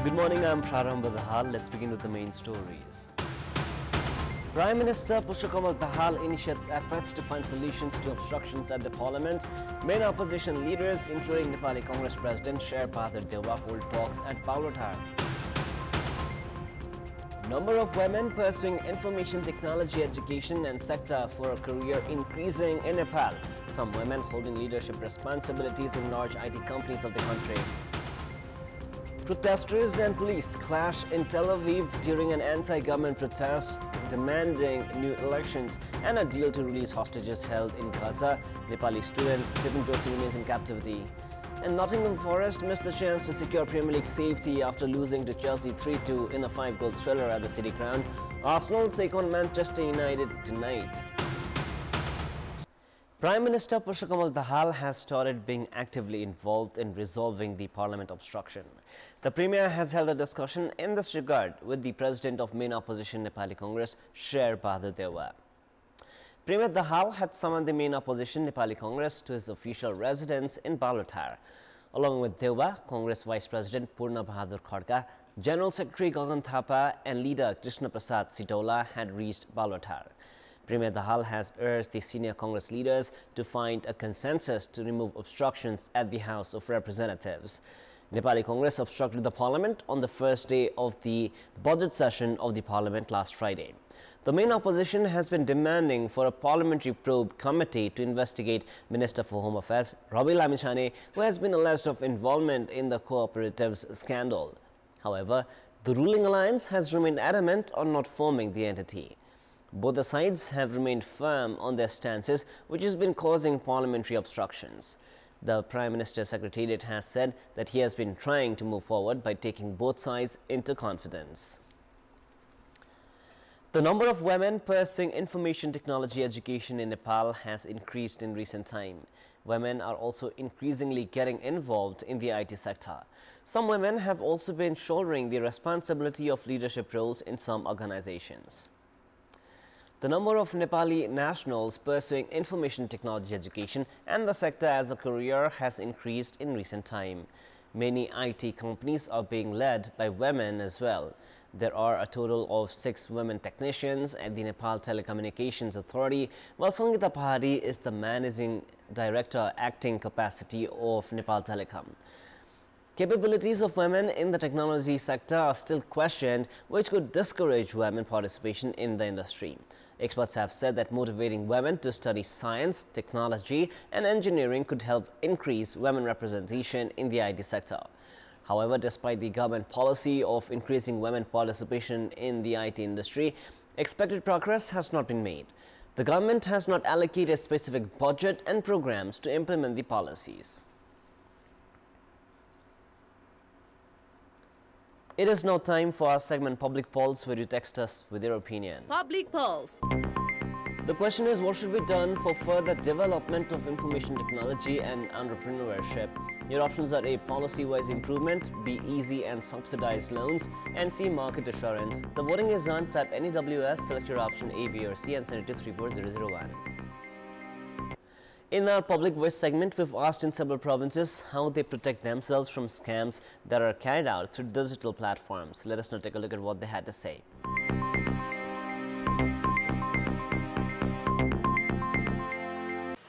Good morning, I'm Prarambha Dahaal. Let's begin with the main stories. Prime Minister Dahaal initiates efforts to find solutions to obstructions at the Parliament. Main opposition leaders, including Nepali Congress President Sherbahadur Deuba, hold talks at Balutar. Number of women pursuing information technology education and sector for a career increasing in Nepal. Some women holding leadership responsibilities in large IT companies of the country. Protesters and police clash in Tel Aviv during an anti-government protest demanding new elections and a deal to release hostages held in Gaza. Nepali student Pipin Joshi remains in captivity. And Nottingham Forest missed the chance to secure Premier League safety after losing to Chelsea 3-2 in a 5-goal thriller at the City Ground. Arsenal take on Manchester United tonight. Prime Minister Dahaal has started being actively involved in resolving the Parliament obstruction. The Premier has held a discussion in this regard with the President of Main Opposition Nepali Congress, Sherbahadur Deuba. Premier Dahaal had summoned the Main Opposition Nepali Congress to his official residence in Balutar. Along with Deuba, Congress Vice President Purna Bahadur Khadka, General Secretary Gagan Thapa and leader Krishna Prasad Sitola had reached Balutar. Premier Dahaal has urged the senior Congress leaders to find a consensus to remove obstructions at the House of Representatives. Nepali Congress obstructed the Parliament on the first day of the budget session of the Parliament last Friday. The main opposition has been demanding for a parliamentary probe committee to investigate Minister for Home Affairs Ravi Lamichhane, who has been alleged of involvement in the cooperatives scandal. However, the ruling alliance has remained adamant on not forming the entity. Both the sides have remained firm on their stances, which has been causing parliamentary obstructions. The Prime Minister's Secretariat has said that he has been trying to move forward by taking both sides into confidence. The number of women pursuing information technology education in Nepal has increased in recent time. Women are also increasingly getting involved in the IT sector. Some women have also been shouldering the responsibility of leadership roles in some organizations. The number of Nepali nationals pursuing information technology education and the sector as a career has increased in recent time. Many IT companies are being led by women as well. There are a total of 6 women technicians at the Nepal Telecommunications Authority, while Sangeeta Pahari is the Managing Director acting capacity of Nepal Telecom. Capabilities of women in the technology sector are still questioned, which could discourage women participation in the industry. Experts have said that motivating women to study science, technology and engineering could help increase women representation in the IT sector. However, despite the government policy of increasing women participation in the IT industry, expected progress has not been made. The government has not allocated specific budget and programs to implement the policies. It is now time for our segment Public Polls, where you text us with your opinion. Public Polls. The question is, what should be done for further development of information technology and entrepreneurship? Your options are A, policy-wise improvement, B, easy and subsidized loans, and C, market assurance. The voting is on. Type NEWS, select your option A, B or C and send it to 34001. In our public voice segment, we've asked in several provinces how they protect themselves from scams that are carried out through digital platforms. Let us now take a look at what they had to say.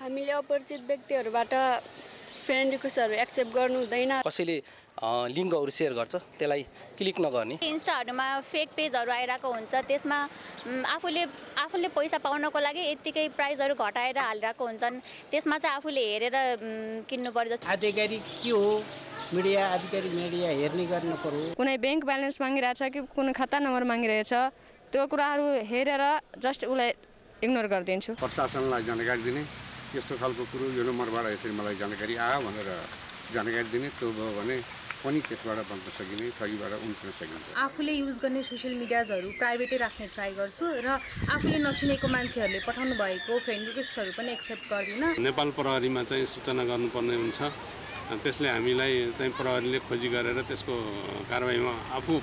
हामीले अपरिचित व्यक्तिहरुबाट friend रिक्वेस्टहरु accept गर्नु हुँदैन कसैले लिंकहरु share गर्छ त्यसलाई click नगर्ने इन्स्टाहरुमा fake पेजहरु आइराको हुन्छ त्यसमा आफूले पैसा पाउनको लागि यतिकै प्राइसहरु घटाएर हालिराको हुन्छन् त्यसमा चाहिँ आफूले हेरेर किन्नु पर्छ आधिकारिक के हो मिडिया आधिकारिक मिडिया हेर्ने गर्न पर्यो कुनै बैंक ब्यालेन्स मागिरहेछ कि कुनै खाता नम्बर मागिरहेछ त्यो कुराहरु हेरेर जस्ट उलाई इग्नोर गर्दिन्छु प्रशासनलाई जानकारी दिने यस्तो खालको कुरो यो नम्बरबाट यसरी मलाई जानकारी आयो भनेर जानकारी दिने त्यो भयो भने पनि त्यसबाट बन्न सकिने ठगीबाट उम्किन सकिन्छ आफूले युज गर्ने सोशल मिडियाजहरु प्राइभेटै राख्ने ट्राई गर्छु र आफूले नचिनेको मान्छेहरुले पठाउनु भएको फ्रेन्ड रिक्वेस्टहरु पनि एक्सेप्ट गर्दिन नेपाल प्रहरीमा चाहिँ सूचना गर्नुपर्ने हुन्छ त्यसले हामीलाई चाहिँ प्रहरीले खोजी गरेर त्यसको कारबाहीमा आफू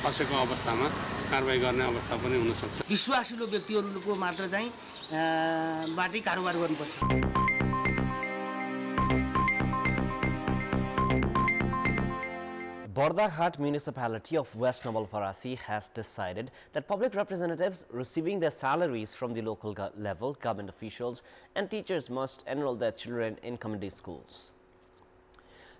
फसेको अवस्थामा कारबाही गर्ने अवस्था पनि हुन सक्छ विश्वासिलो व्यक्तिहरुको मात्र चाहिँ बाटै कारोबार गर्नुपर्छ Bardaghat municipality of West Navalparasi has decided that public representatives receiving their salaries from the local level, government officials and teachers must enroll their children in community schools.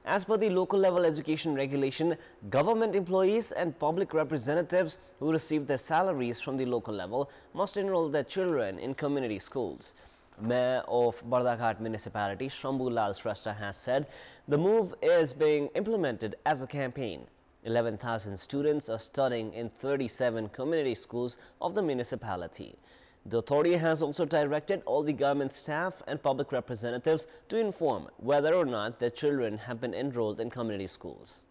As per the local level education regulation, government employees and public representatives who receive their salaries from the local level must enroll their children in community schools. Mayor of Bardaghat municipality, Shambhu Lal Shrestha, has said the move is being implemented as a campaign. 11,000 students are studying in 37 community schools of the municipality. The authority has also directed all the government staff and public representatives to inform whether or not their children have been enrolled in community schools.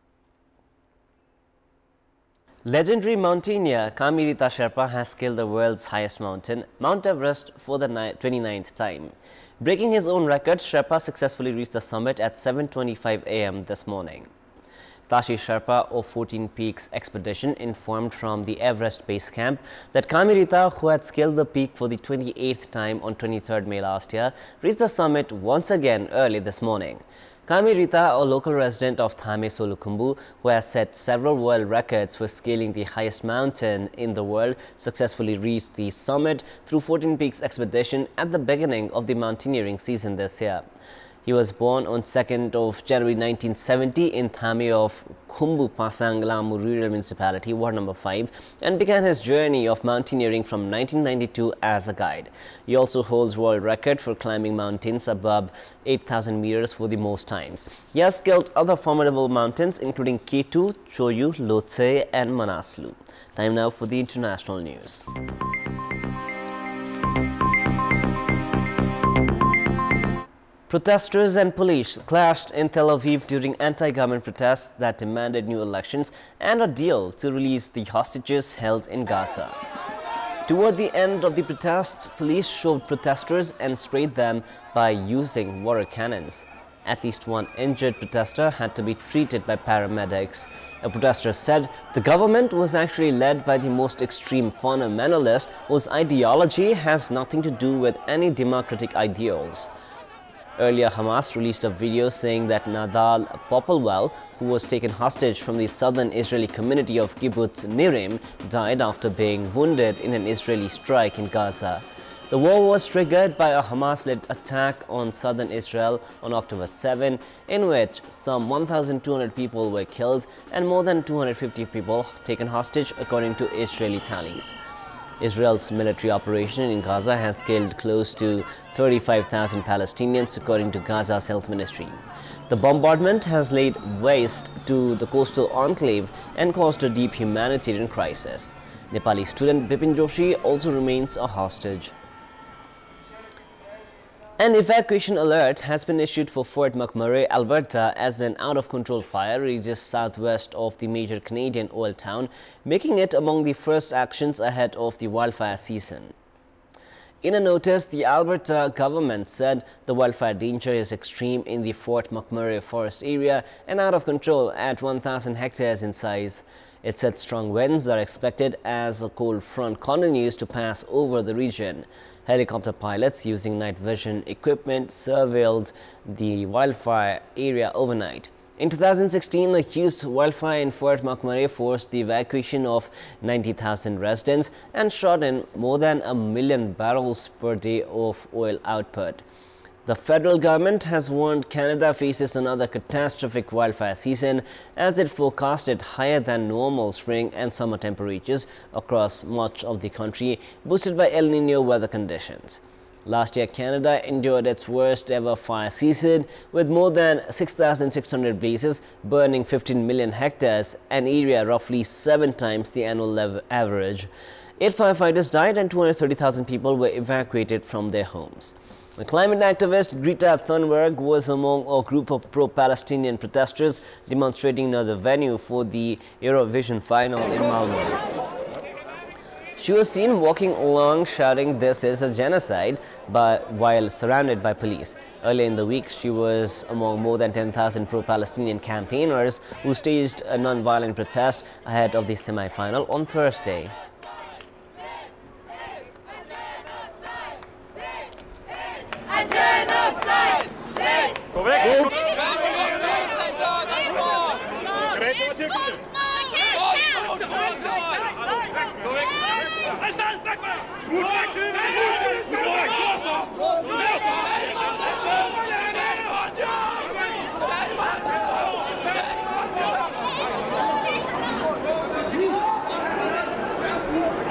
Legendary mountaineer Kamirita Sherpa has scaled the world's highest mountain, Mount Everest, for the 29th time. Breaking his own record, Sherpa successfully reached the summit at 7:25 a.m. this morning. Tashi Sherpa of 14 Peaks Expedition informed from the Everest Base Camp that Kamirita, who had scaled the peak for the 28th time on 23rd May last year, reached the summit once again early this morning. Kamirita, a local resident of Thame Solukhumbu, who has set several world records for scaling the highest mountain in the world, successfully reached the summit through 14 Peaks Expedition at the beginning of the mountaineering season this year. He was born on 2nd of January 1970 in Thame of Khumbu Pasang Lamu Rural Municipality, Ward number 5, and began his journey of mountaineering from 1992 as a guide. He also holds world record for climbing mountains above 8,000 meters for the most times. He has scaled other formidable mountains including Ketu, Choyu, Lhotse and Manaslu. Time now for the international news. Protesters and police clashed in Tel Aviv during anti-government protests that demanded new elections and a deal to release the hostages held in Gaza. Toward the end of the protests, police shoved protesters and sprayed them by using water cannons. At least one injured protester had to be treated by paramedics. A protester said the government was actually led by the most extreme fundamentalist whose ideology has nothing to do with any democratic ideals. Earlier, Hamas released a video saying that Dahaal Popelwell, who was taken hostage from the southern Israeli community of Kibbutz Nirim, died after being wounded in an Israeli strike in Gaza. The war was triggered by a Hamas-led attack on southern Israel on October 7, in which some 1,200 people were killed and more than 250 people taken hostage, according to Israeli tallies. Israel's military operation in Gaza has killed close to 35,000 Palestinians, according to Gaza's health ministry. The bombardment has laid waste to the coastal enclave and caused a deep humanitarian crisis. Nepali student Bipin Joshi also remains a hostage. An evacuation alert has been issued for Fort McMurray, Alberta, as an out-of-control fire rages southwest of the major Canadian oil town, making it among the first actions ahead of the wildfire season. In a notice, the Alberta government said the wildfire danger is extreme in the Fort McMurray forest area and out of control at 1,000 hectares in size. It said strong winds are expected as a cold front continues to pass over the region. Helicopter pilots using night vision equipment surveilled the wildfire area overnight. In 2016, a huge wildfire in Fort McMurray forced the evacuation of 90,000 residents and shot in more than 1 million barrels per day of oil output. The federal government has warned Canada faces another catastrophic wildfire season as it forecasted higher than normal spring and summer temperatures across much of the country, boosted by El Niño weather conditions. Last year, Canada endured its worst ever fire season with more than 6,600 blazes burning 15 million hectares, an area roughly 7 times the annual average. 8 firefighters died and 230,000 people were evacuated from their homes. The climate activist Greta Thunberg was among a group of pro-Palestinian protesters demonstrating near the venue for the Eurovision final in Malmö. She was seen walking along shouting "This is a genocide" while surrounded by police. Earlier in the week, she was among more than 10,000 pro-Palestinian campaigners who staged a non-violent protest ahead of the semi-final on Thursday. Correct.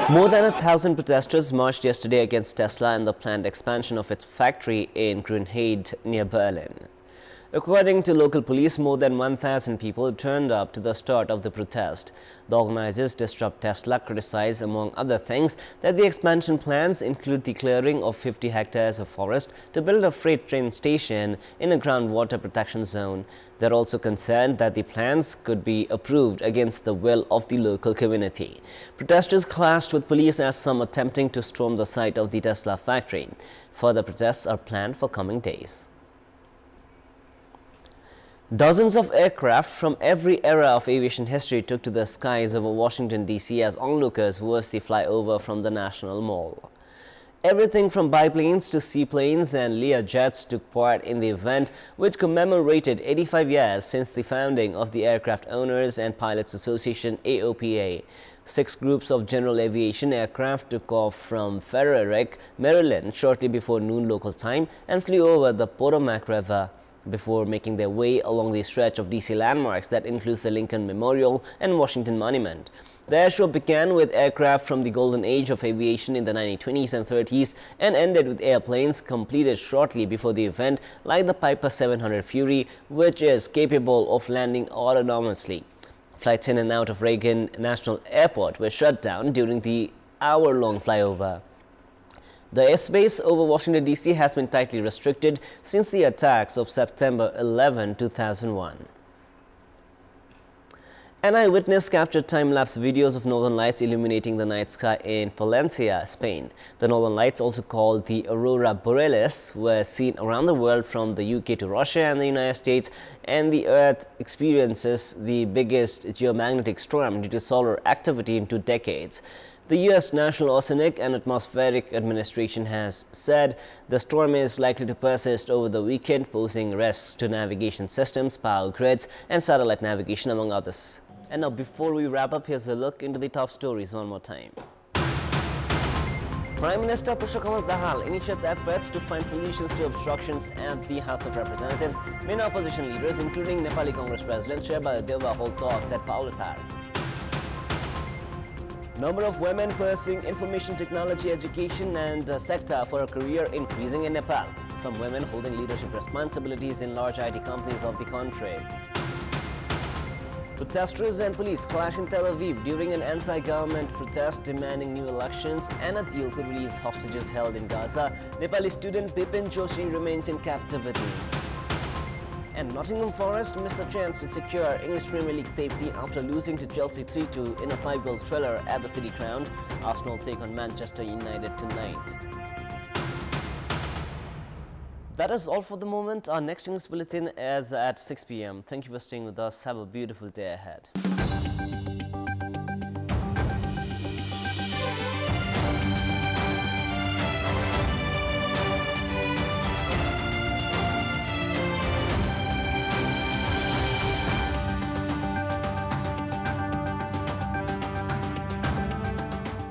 More than 1,000 protesters marched yesterday against Tesla and the planned expansion of its factory in Grünheide near Berlin. According to local police, more than 1,000 people turned up to the start of the protest. The organizers disrupt Tesla criticize, among other things, that the expansion plans include the clearing of 50 hectares of forest to build a freight train station in a groundwater protection zone. They are also concerned that the plans could be approved against the will of the local community. Protesters clashed with police as some attempting to storm the site of the Tesla factory. Further protests are planned for coming days. Dozens of aircraft from every era of aviation history took to the skies over Washington, D.C. as onlookers watched the flyover from the National Mall. Everything from biplanes to seaplanes and Lear jets took part in the event, which commemorated 85 years since the founding of the Aircraft Owners and Pilots Association (AOPA). 6 groups of general aviation aircraft took off from Frederick, Maryland shortly before noon local time and flew over the Potomac River before making their way along the stretch of DC landmarks that includes the Lincoln Memorial and Washington Monument. The airshow began with aircraft from the golden age of aviation in the 1920s and 30s and ended with airplanes completed shortly before the event, like the Piper 700 Fury, which is capable of landing autonomously. Flights in and out of Reagan National Airport were shut down during the hour-long flyover. The airspace over Washington, D.C. has been tightly restricted since the attacks of September 11, 2001. An eyewitness captured time-lapse videos of northern lights illuminating the night sky in Palencia, Spain. The northern lights, also called the Aurora Borealis, were seen around the world from the UK to Russia and the United States, and the Earth experiences the biggest geomagnetic storm due to solar activity in 2 decades. The U.S. National Oceanic and Atmospheric Administration has said the storm is likely to persist over the weekend, posing risks to navigation systems, power grids, and satellite navigation, among others. And now, before we wrap up, here's a look into the top stories one more time. Prime Minister Dahaal initiates efforts to find solutions to obstructions at the House of Representatives. Main opposition leaders, including Nepali Congress President Dahaal, hold talks at Paulatar. Number of women pursuing information technology education and sector for a career increasing in Nepal. Some women holding leadership responsibilities in large IT companies of the country. Protesters and police clash in Tel Aviv during an anti-government protest demanding new elections and a deal to release hostages held in Gaza. Nepali student Bipin Joshi remains in captivity. And Nottingham Forest missed the chance to secure English Premier League safety after losing to Chelsea 3-2 in a 5-goal thriller at the City Ground. Arsenal take on Manchester United tonight. That is all for the moment. Our next English bulletin is at 6 p.m. Thank you for staying with us. Have a beautiful day ahead.